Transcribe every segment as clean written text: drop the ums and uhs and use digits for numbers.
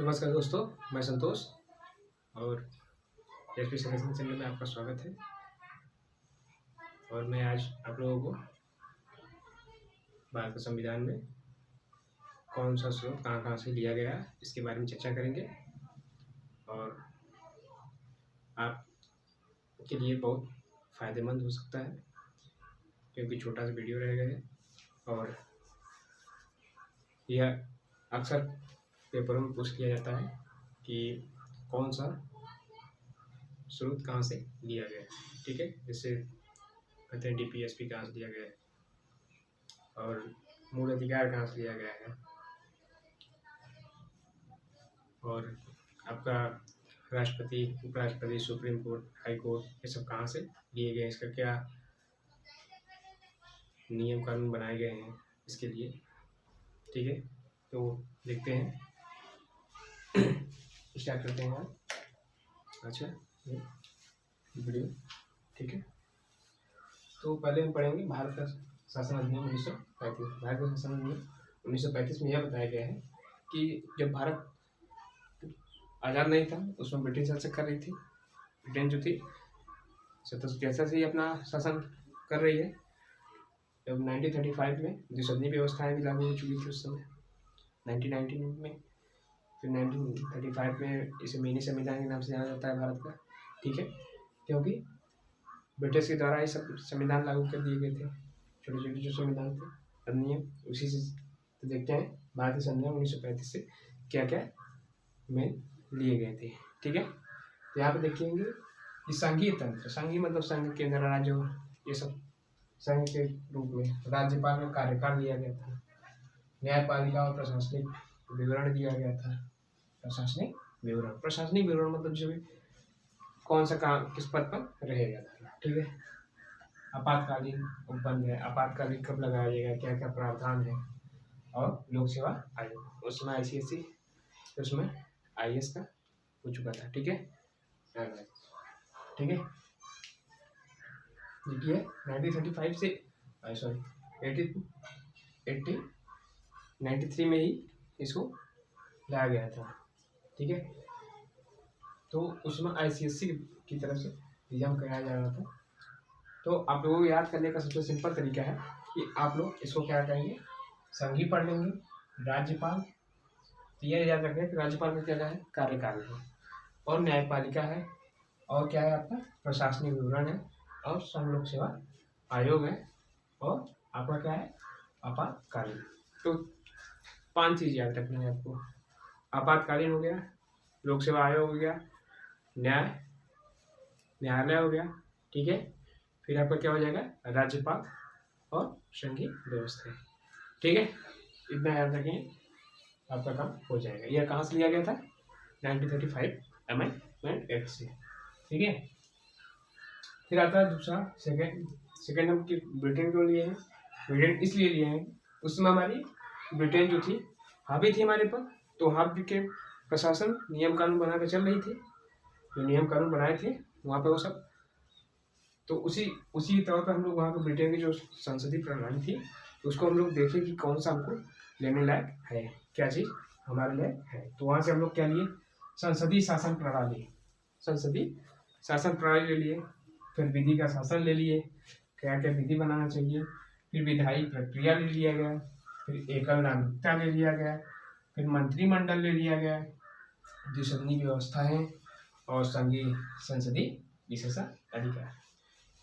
नमस्कार दोस्तों, मैं संतोष और एसपी सजेशन चैनल में आपका स्वागत है। और मैं आज आप लोगों को भारत के संविधान में कौन सा स्रोत कहाँ कहाँ से लिया गया है इसके बारे में चर्चा करेंगे और आपके लिए बहुत फ़ायदेमंद हो सकता है क्योंकि छोटा सा वीडियो रहेगा ये। और यह अक्सर पेपरों में पूछ लिया जाता है कि कौन सा स्रोत कहाँ से लिया गया है, ठीक है। जैसे कहते हैं डीपीएसपी कहाँ से लिया गया है और मूल अधिकार कहाँ से लिया गया है और आपका राष्ट्रपति, उपराष्ट्रपति, सुप्रीम कोर्ट, हाई कोर्ट, ये सब कहाँ से लिए गए, इसका क्या नियम कानून बनाए गए हैं इसके लिए, ठीक है। तो देखते हैं, स्टार्ट करते हैं आप। अच्छा वीडियो, ठीक है। तो पहले हम पढ़ेंगे भारत का शासन अधिनियम 1935। भारत का शासन अधिनियम 1935 में यह बताया गया है कि जब भारत आज़ाद नहीं था उसमें ब्रिटेन शासन कर रही थी। ब्रिटेन जो थी 1773 से ही अपना शासन कर रही है। जब 1935 में द्विसदनीय व्यवस्थाएं भी लागू हो चुकी थी उस समय 1919 में। फिर 1935 में इसे मिनी संविधान के नाम से जाना जाता है भारत का, ठीक है, क्योंकि ब्रिटिश के द्वारा ये सब संविधान लागू कर दिए गए थे। छोटे छोटे जो संविधान थे अधिनियम उसी से। तो देखते हैं भारतीय संविधान 1935 से क्या क्या में लिए गए थे, ठीक है। तो यहाँ पे देखेंगे कि संघीय तंत्र, संघीय मतलब संघ, केंद्र, राज्य, ये सब संघ के रूप में राज्यपाल का कार्यकाल दिया गया था। न्यायपालिका और प्रशासनिक विवरण दिया गया था। प्रशासनिक विवरण, प्रशासनिक विवरण मतलब जो कौन सा काम किस पद पर रहेगा, ठीक है। आपातकालीन उपबंध है, आपातकालीन कब लगाया जाएगा, क्या क्या प्रावधान है। और लोक सेवा आयोग, उसमें ICSE, उसमें IAS का हो चुका था, ठीक है, ठीक है। देखिए 1935 से 1893 में ही इसको लाया गया था, ठीक है। तो उसमें ICSE की तरफ से एग्जाम कराया जा रहा था। तो आप लोगों को याद करने का सबसे सिंपल तरीका है कि आप लोग इसको क्या करेंगे, संघी पढ़ लेंगे, राज्यपाल, तो यह याद रखें कि राज्यपाल में क्या है, कार्यकाल है, और न्यायपालिका है, और क्या है आपका प्रशासनिक विवरण है, और संघ लोक सेवा आयोग है, और आपका क्या है आपातकालीन। तो 5 चीज़ याद रखना है आपको। आपातकालीन हो गया, लोक सेवा आयोग हो गया, न्यायालय हो गया, ठीक है। फिर आपका क्या हो जाएगा, राज्यपाल और संघीय व्यवस्था, ठीक है। इतना याद रखें, आपका काम हो जाएगा। यह कहाँ से लिया गया था, 1935 अमेंडमेंट एक्ट से, ठीक है। फिर आता है दूसरा, सेकेंड हम कि ब्रिटेन क्यों लिए हैं। ब्रिटेन इसलिए लिए हैं, उस समय हमारी ब्रिटेन जो थी हावी थी हमारे पर, तो हावी के प्रशासन नियम कानून बना कर चल रही थी। जो नियम कानून बनाए थे वहाँ पे वो सब, तो उसी तौर पर हम लोग वहाँ पे ब्रिटेन की जो संसदीय प्रणाली थी उसको हम लोग देखें कि कौन सा हमको लेने लायक है, क्या चीज़ हमारे लिए है। तो वहाँ से हम लोग क्या लिए, संसदीय शासन प्रणाली, संसदीय शासन प्रणाली ले लिए। फिर विधि का शासन ले लिए, क्या क्या विधि बनाना चाहिए। फिर विधायी प्रक्रिया ले लिया गया, फिर एकल नागरिकता ले लिया गया, फिर मंत्रिमंडल ले लिया गया, द्विसदनीय व्यवस्थाएं और संघीय संसदीय विशेषाधिकार,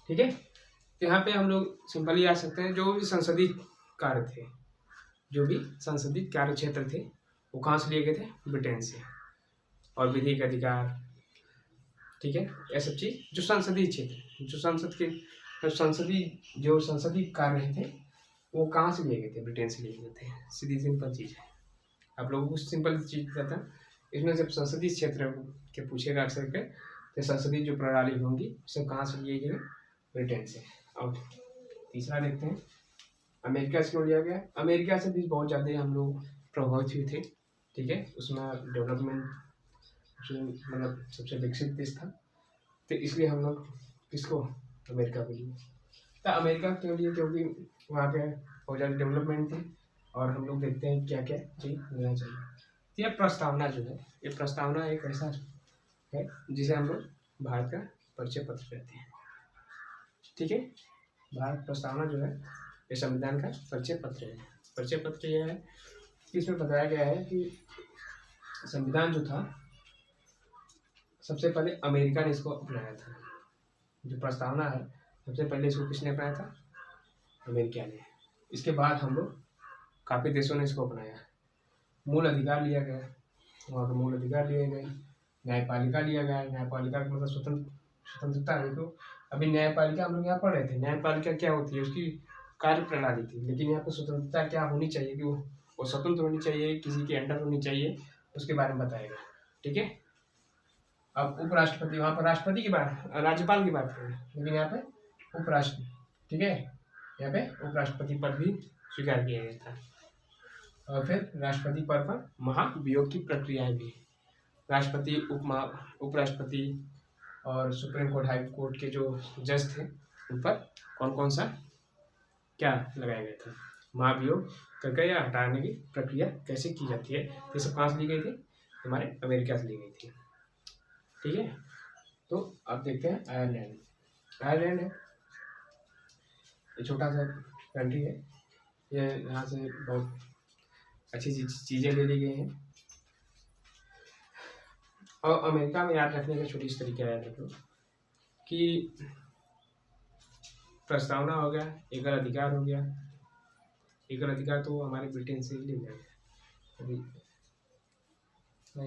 ठीक है। तो यहाँ पे हम लोग सिंपली आ सकते हैं, जो भी संसदीय कार्य थे, जो भी संसदीय कार्य क्षेत्र थे वो कहाँ से लिए गए थे, ब्रिटेन से। और विधिक अधिकार, ठीक है, यह सब चीज़ जो संसदीय क्षेत्र, जो संसद के जो संसदीय कार्य थे वो कहाँ से लिए गए थे, ब्रिटेन से लिए गए थे। सीधी सिंपल चीज़ है, आप लोगों को सिंपल चीज़ बताता है। इसमें जब संसदीय क्षेत्र के पूछेगा अक्सर के, तो संसदीय जो प्रणाली होंगी सब कहाँ से लिए गए, ब्रिटेन से। अब तीसरा देखते हैं, अमेरिका से क्यों लिया गया। अमेरिका से भी बहुत ज़्यादा हम लोग प्रभावित हुए थे, ठीक है। उसमें डेवलपमेंट मतलब सबसे विकसित देश था, तो इसलिए हम लोग किसको, अमेरिका को लिए। तो अमेरिका क्यों लिए, क्योंकि वहाँ पे बहुत ज़्यादा डेवलपमेंट थी और हम लोग देखते हैं क्या क्या चीज़ मिलना चाहिए। तो यह प्रस्तावना जो है, ये प्रस्तावना एक ऐसा है जिसे हम लोग भारत का परिचय पत्र कहते हैं। ठीक है, भारत प्रस्तावना जो है ये संविधान का परिचय पत्र है। परिचय पत्र यह है कि इसमें बताया गया है कि संविधान जो था सबसे पहले अमेरिका ने इसको अपनाया था। जो प्रस्तावना है सबसे पहले इसको किसने अपनाया था? अमेरिका ने। इसके बाद हम लोग काफ़ी देशों ने इसको अपनाया। मूल अधिकार लिया गया, वहाँ के मूल अधिकार लिए गए। न्यायपालिका लिया गया। न्यायपालिका का मतलब स्वतंत्रता है। तो अभी न्यायपालिका हम लोग यहाँ पढ़ रहे थे, न्यायपालिका क्या होती है, उसकी कार्य प्रणाली थी। लेकिन यहाँ पर स्वतंत्रता क्या होनी चाहिए कि वो स्वतंत्र होनी चाहिए, किसी के अंडर होनी चाहिए, उसके बारे में बताएगा। ठीक है, अब उपराष्ट्रपति, वहाँ पर राष्ट्रपति की बात, राज्यपाल की बात करें, लेकिन यहाँ पे उपराष्ट्र, ठीक है, यहाँ पे उपराष्ट्रपति पद भी स्वीकार किया गया था। और फिर राष्ट्रपति पद पर महाभियोग की प्रक्रियाएं भी, राष्ट्रपति, उपराष्ट्रपति और सुप्रीम कोर्ट, हाई कोर्ट के जो जज थे उन पर कौन कौन सा क्या लगाया गया था, महाभियोग करके या हटाने की प्रक्रिया कैसे की जाती है। ये सब कहाँ से ली गई थी? हमारे अमेरिका से ली गई थी। ठीक है, तो अब देखते हैं आयरलैंड। आयरलैंड है, ये छोटा सा कंट्री है। ये यहाँ से बहुत अच्छी चीज़ें ले ली गई हैं। और अमेरिका में याद रखने का छोटी सी तरीका याद रखो कि प्रस्तावना हो गया, एकल अधिकार हो गया। एकल अधिकार तो हमारे ब्रिटेन से ही लिया गया अभी,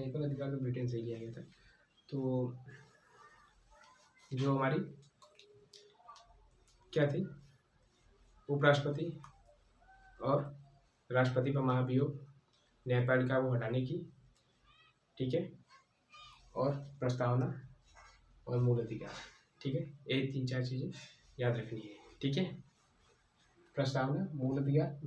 एकल अधिकार तो ब्रिटेन से ही लिया गया था। तो जो हमारी क्या थी, उपराष्ट्रपति और राष्ट्रपति पर महाभियोग, न्यायपालिका को हटाने की, ठीक है, और प्रस्तावना और मूल अधिकार। ठीक है, ये 3-4 चीज़ें याद रखनी है। ठीक है, प्रस्तावना, मूल अधिकार,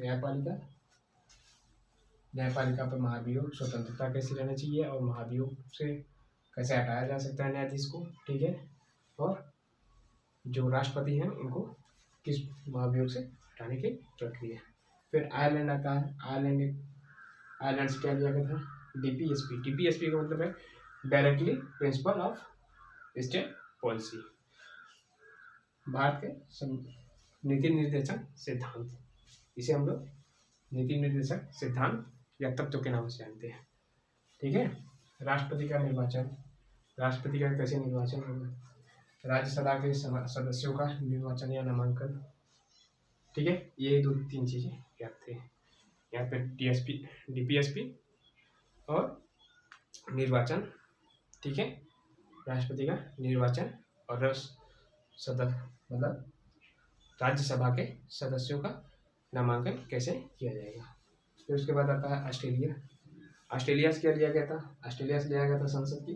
न्यायपालिका पर महाभियोग, स्वतंत्रता कैसे रहना चाहिए और महाभियोग से कैसे हटाया जा सकता है न्यायाधीश को। ठीक है, और जो राष्ट्रपति हैं उनको किस महाभियोग से हटाने की प्रक्रिया। फिर आयरलैंड आता है। आयरलैंड से क्या लिया गया था? DPSP। DPSP का मतलब है directly principle of state policy, Bharat के नीति निर्देशक सिद्धांत। इसे हम लोग नीति निर्देशक सिद्धांत या तत्व के नाम से जानते हैं। ठीक है, राष्ट्रपति का निर्वाचन, राष्ट्रपति का कैसे निर्वाचन होगा, राज्यसभा के सदस्यों का निर्वाचन या नामांकन। ठीक है, ये 2-3 चीज़ें याद थे। यहाँ पे DPSP और निर्वाचन। ठीक है, राष्ट्रपति का निर्वाचन और मतलब राज्यसभा के सदस्यों का नामांकन कैसे किया जाएगा। फिर उसके बाद आता है ऑस्ट्रेलिया। ऑस्ट्रेलिया से क्या लिया गया था? ऑस्ट्रेलिया से लिया गया था संसद की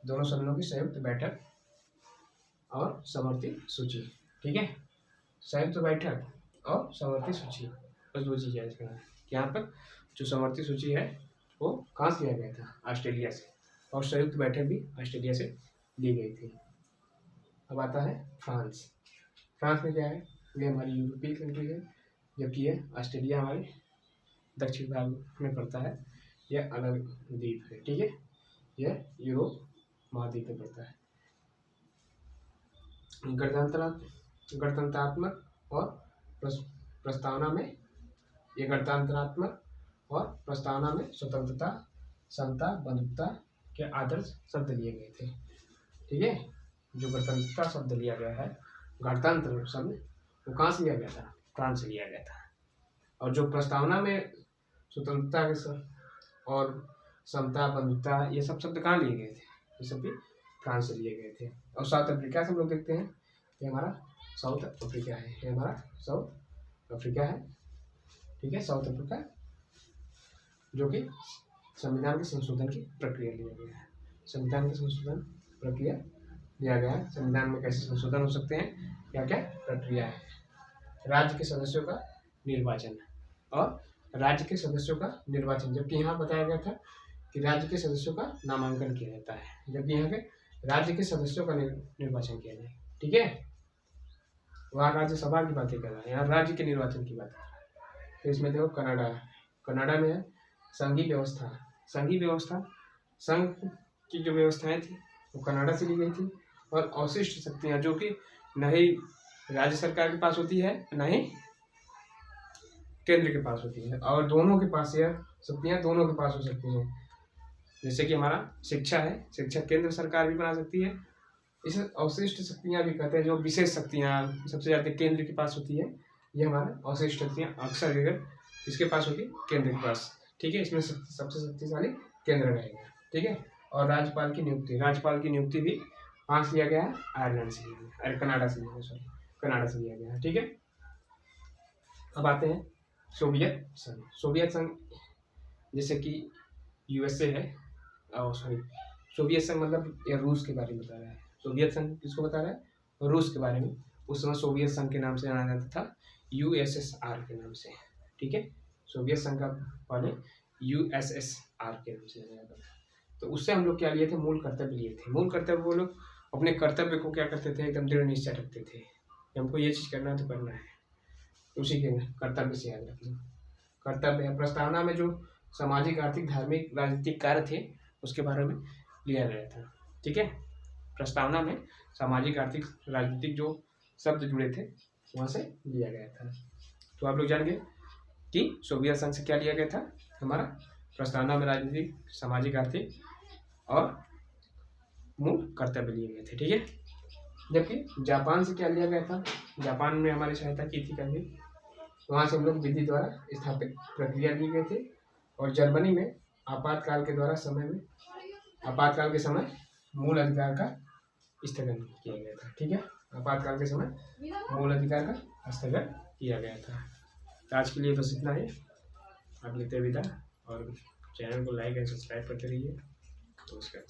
दोनों सदनों की संयुक्त बैठक और समवर्ती सूची। ठीक है, संयुक्त बैठक और समवर्ती सूची, बस 2 चीज़ें याद रखना है। यहाँ पर जो समवर्ती सूची है वो कहाँ से लिया गया था? ऑस्ट्रेलिया से, और संयुक्त बैठक भी ऑस्ट्रेलिया से ली गई थी। अब आता है फ्रांस। फ्रांस में क्या है? ये हमारी यूरोपीय कंट्री है, जबकि ये ऑस्ट्रेलिया हमारे दक्षिण भाग में पड़ता है। यह अलग द्वीप है। ठीक है, यह यूरोप महाद्वीप में पड़ता है। गणतंत्रात्मक और प्रस्तावना में, ये गणतंत्रात्मक और प्रस्तावना में स्वतंत्रता, समता, बंधुत्व के आदर्श शब्द लिए गए थे। ठीक है, जो गणतंत्रता शब्द लिया गया है, गणतंत्र शब्द, वो कहाँ से लिया गया था? फ्रांस से लिया गया था। और जो प्रस्तावना में स्वतंत्रता के और समता, बंधुत्व, ये सब शब्द कहाँ लिए गए थे? ये सब भी फ्रांस से लिए गए थे। और साउथ अफ्रीका से हम लोग देखते हैं, ये हमारा साउथ अफ्रीका है, ये हमारा साउथ अफ्रीका है। ठीक है, साउथ अफ्रीका, जो कि संविधान के संशोधन की प्रक्रिया लिया गया है। संविधान के संशोधन प्रक्रिया लिया गया है। संविधान में कैसे संशोधन हो सकते हैं, क्या क्या प्रक्रिया है। राज्य के सदस्यों का निर्वाचन, और राज्य के सदस्यों का निर्वाचन, जबकि यहाँ बताया गया था कि राज्य के सदस्यों का नामांकन किया जाता है, जबकि यहाँ पे राज्य के सदस्यों का निर्वाचन किया जाए। ठीक है, वहाँ राज्यसभा की बातें कर रहा है, यहाँ राज्य के निर्वाचन की बात कर रहा है। तो इसमें देखो कनाडा में है संघीय व्यवस्था, संघीय व्यवस्था, संघ की जो व्यवस्थाएं थी वो कनाडा से ली गई थी। और अवशिष्ट शक्तियां जो कि न ही राज्य सरकार के पास होती है न ही केंद्र के पास होती है, और दोनों के पास यह शक्तियां दोनों के पास हो सकती हैं। जैसे कि हमारा शिक्षा है, शिक्षा केंद्र सरकार भी बना सकती है। इसे अवशिष्ट शक्तियां भी कहते हैं, जो विशेष शक्तियां सबसे ज़्यादा केंद्र के पास होती है। ये हमारा अवशिष्ट शक्तियां अक्सर अगर किसके पास होगी, केंद्र के पास। ठीक है, इसमें सबसे शक्तिशाली केंद्र रहेगा। ठीक है, और राज्यपाल की नियुक्ति भी कहाँ से लिया गया है, आयरलैंड से लिया गया, अरे कनाडा से लिया गया, सॉरी कनाडा से लिया गया है। ठीक है, अब आते हैं सोवियत संघ। सोवियत संघ जैसे कि यूएसए है, सॉरी सोवियत संघ मतलब यह रूस के बारे में बता रहा है। सोवियत संघ किसको बता रहा है, रूस के बारे में। उस समय सोवियत संघ के नाम से जाना जाता था, यूएसएसआर के नाम से। ठीक है, सोवियत संघ का पहले यूएसएसआर के नाम से जाना जाता था। तो उससे हम लोग क्या लिए थे, मूल कर्तव्य लिए थे। मूल कर्तव्य वो लोग अपने कर्तव्य को क्या करते थे, एकदम दृढ़ निश्चय रखते थे कि हमको ये चीज़ करना है तो करना है। उसी के कर्तव्य से याद रखना। कर्तव्य है, प्रस्तावना में जो सामाजिक, आर्थिक, धार्मिक, राजनीतिक कार्य थे उसके बारे में लिया गया था। ठीक है, प्रस्तावना में सामाजिक, आर्थिक, राजनीतिक जो शब्द जुड़े थे वहाँ से लिया गया था। तो आप लोग जान गए कि सोवियत संघ से क्या लिया गया था, हमारा प्रस्तावना में राजनीतिक, सामाजिक, आर्थिक और मूल कर्तव्य लिए गए थे। ठीक है, जबकि जापान से क्या लिया गया था, जापान में हमारी सहायता की थी कभी, वहाँ से हम लोग विधि द्वारा स्थापित प्रक्रिया ली गए थे। और जर्मनी में आपातकाल के समय मूल अधिकार का स्थगन किया गया था। ठीक है, आपातकाल के समय मूल अधिकार का स्थगन किया गया था। तो आज के लिए बस इतना ही। आप लेते विदा, और चैनल को लाइक एंड सब्सक्राइब करते रहिए। नमस्कार।